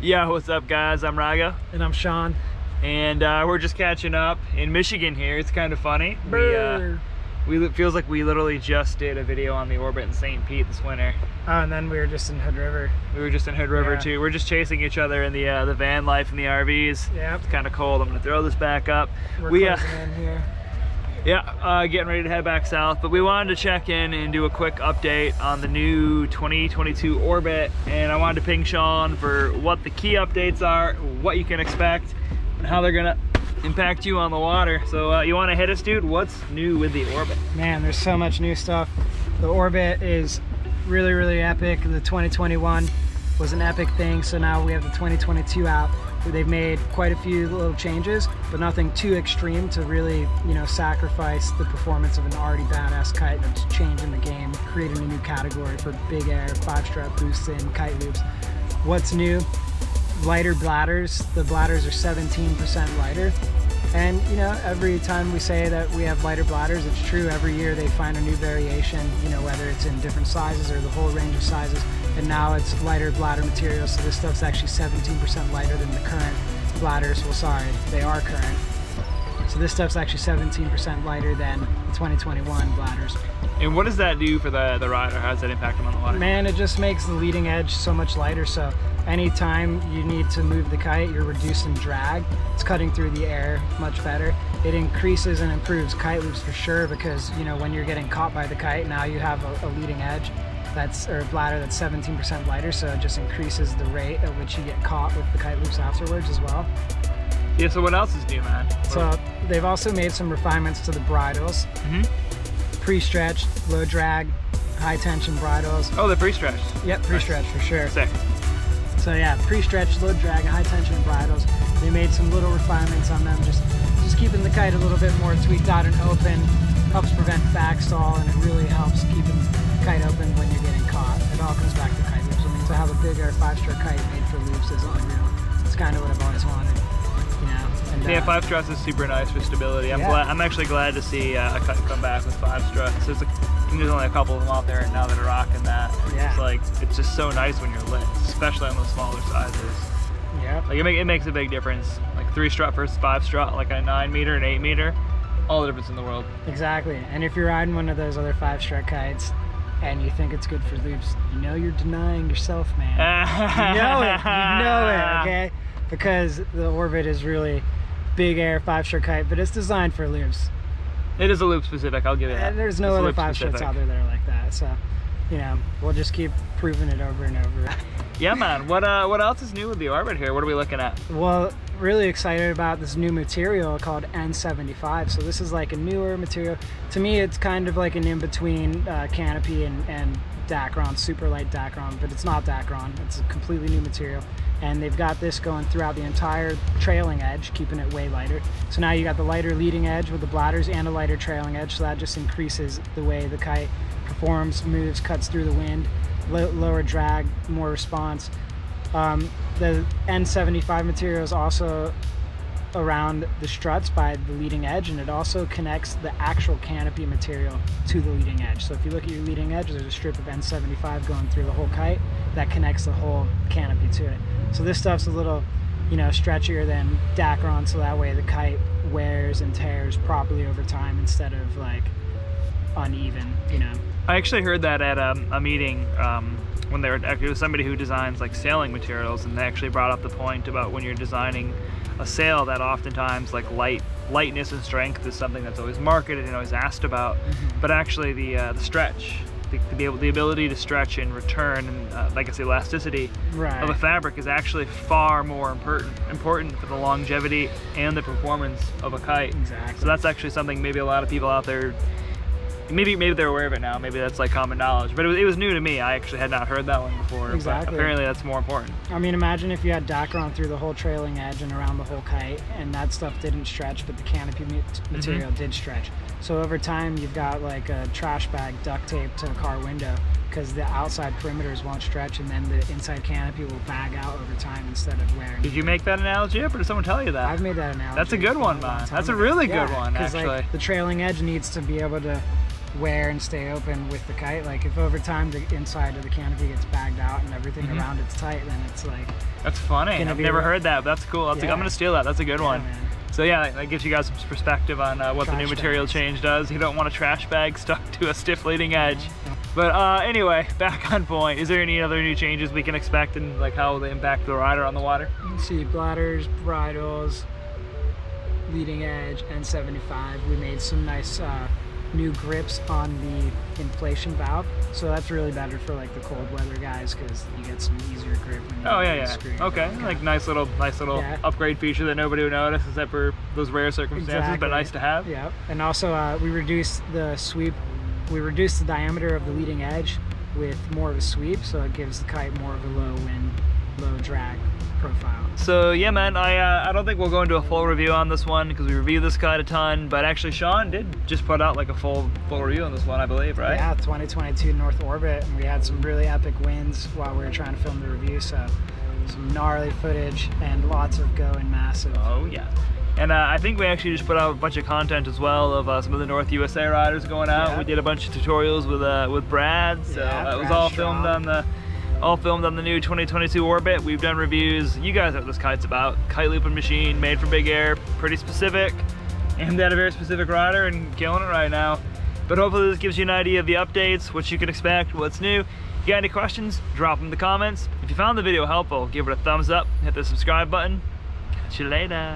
Yeah, what's up guys? I'm Raga. And I'm Sean. And we're just catching up in Michigan here. It's kind of funny. It feels like we literally just did a video on the Orbit in St. Pete this winter. Oh, and then we were just in Hood River. We were just in Hood River too. We're just chasing each other in the van life and the RVs. Yep. It's kind of cold. I'm gonna throw this back up. We're closing in here. Yeah, getting ready to head back south, but we wanted to check in and do a quick update on the new 2022 Orbit, and I wanted to ping Sean for what the key updates are, what you can expect, and how they're gonna impact you on the water. So you want to hit us, dude? What's new with the Orbit? Man, there's so much new stuff. The Orbit is really, really epic. The 2021 was an epic thing, so now we have the 2022 out. They've made quite a few little changes, but nothing too extreme to really, sacrifice the performance of an already badass kite that's changing the game, creating a new category for big air, 5-strut boosts in kite loops. What's new? Lighter bladders. The bladders are 17% lighter. And every time we say that we have lighter bladders, it's true. Every year they find a new variation, whether it's in different sizes or the whole range of sizes. And now it's lighter bladder material, so this stuff's actually 17% lighter than the current bladders. Well, sorry, they are current. So this stuff's actually 17% lighter than the 2021 bladders. And what does that do for the rider? How does that impact them on the water? Man, it just makes the leading edge so much lighter. So anytime you need to move the kite, you're reducing drag. It's cutting through the air much better. It increases and improves kite loops for sure, because when you're getting caught by the kite, now you have a leading edge or a bladder that's 17% lighter, so it just increases the rate at which you get caught with the kite loops afterwards as well. Yeah, so what else is new, man? So they've also made some refinements to the bridles. Pre-stretched, low drag, high tension bridles. Oh, they're pre-stretched. Yep, pre-stretched for sure. Sick. So yeah, pre-stretched, low drag, high tension bridles. They made some little refinements on them, just keeping the kite a little bit more tweaked out and open. Helps prevent backstall, and it really helps keeping the kite open when you're getting caught. It all comes back to kite loops. I mean, to have a bigger 5-strut kite made for loops is unreal. It's kind of what I've always wanted, And, yeah, 5-struts is super nice for stability. I'm actually glad to see a kite come back with 5-struts. There's only a couple of them out there right now that are rocking that. Yeah. It's just so nice when you're lit, especially on those smaller sizes. Yeah. It makes a big difference. Like 3-strut versus 5-strut, like a 9-meter and 8-meter. All the difference in the world. Exactly. And if you're riding one of those other 5-strut kites and you think it's good for loops, you're denying yourself, man. You know it, okay? Because the Orbit is really big air 5-strut kite, but it's designed for loops. It is a loop specific, I'll give you that. And there's no other 5-struts out there that are like that, so we'll just keep proving it over and over. Yeah, man. What else is new with the Orbit here? What are we looking at? Well, really excited about this new material called N75. So this is like a newer material. To me, it's kind of like an in-between canopy and Dacron, super light Dacron, but it's not Dacron. It's a completely new material. And they've got this going throughout the entire trailing edge, keeping it way lighter. So now you got the lighter leading edge with the bladders and a lighter trailing edge, so that just increases the way the kite performs, moves, cuts through the wind, lower drag, more response. The N75 material is also around the struts by the leading edge, and it also connects the actual canopy material to the leading edge. So if you look at your leading edge, there's a strip of N75 going through the whole kite that connects the whole canopy to it. So this stuff's a little, stretchier than Dacron, so that way the kite wears and tears properly over time instead of like uneven, I actually heard that at a meeting when it was somebody who designs like sailing materials, and they actually brought up the point about when you're designing a sail that oftentimes like lightness and strength is something that's always marketed and always asked about, but actually the stretch, the ability to stretch and return, and like I say, elasticity of a fabric is actually far more important for the longevity and the performance of a kite. Exactly. So that's actually something maybe a lot of people out there, maybe they're aware of it now, maybe that's like common knowledge, but it was new to me. I actually had not heard that one before. Exactly. But apparently that's more important. I mean, imagine if you had Dacron through the whole trailing edge and around the whole kite, and that stuff didn't stretch, but the canopy material did stretch. So over time, you've got like a trash bag duct taped to a car window because the outside perimeters won't stretch, and then the inside canopy will bag out over time instead of wearing. Did you make that analogy up, or did someone tell you that? I've made that analogy. That's a good one, man. That's a really good one, actually. Like, the trailing edge needs to be able to wear and stay open with the kite. Like if over time the inside of the canopy gets bagged out and everything around it's tight, then it's like... That's funny. I've never heard that, but that's cool. That's I'm gonna steal that. That's a good one. Man. So yeah, that gives you guys some perspective on what the new material change does. You don't want a trash bag stuck to a stiff leading edge. But anyway, back on point. Is there any other new changes we can expect and like how they impact the rider on the water? You can see bladders, bridles, leading edge, N75. We made some nice new grips on the inflation valve, so that's really better for like the cold weather guys because you get some easier grip when you okay, like nice little upgrade feature that nobody would notice except for those rare circumstances, but nice to have. Yeah, and also we reduced the sweep. We reduced the diameter of the leading edge with more of a sweep, so it gives the kite more of a low wind, low drag profile. So yeah, man, I don't think we'll go into a full review on this one because we reviewed this kite a ton, but actually Sean did just put out like a full review on this one, I believe, right? Yeah, 2022 North Orbit, and we had some really epic winds while we were trying to film the review, so some gnarly footage and lots of go and massive. Oh yeah. And I think we actually just put out a bunch of content as well of some of the North USA riders going out. Yeah. We did a bunch of tutorials with Brad, so it was all filmed on the new 2022 Orbit. We've done reviews. You guys know what this kite's about. Kite looping machine made for big air, pretty specific, aimed at a very specific rider and killing it right now. But hopefully this gives you an idea of the updates, what you can expect, what's new. If you got any questions, drop them in the comments. If you found the video helpful, give it a thumbs up, hit the subscribe button. Catch you later.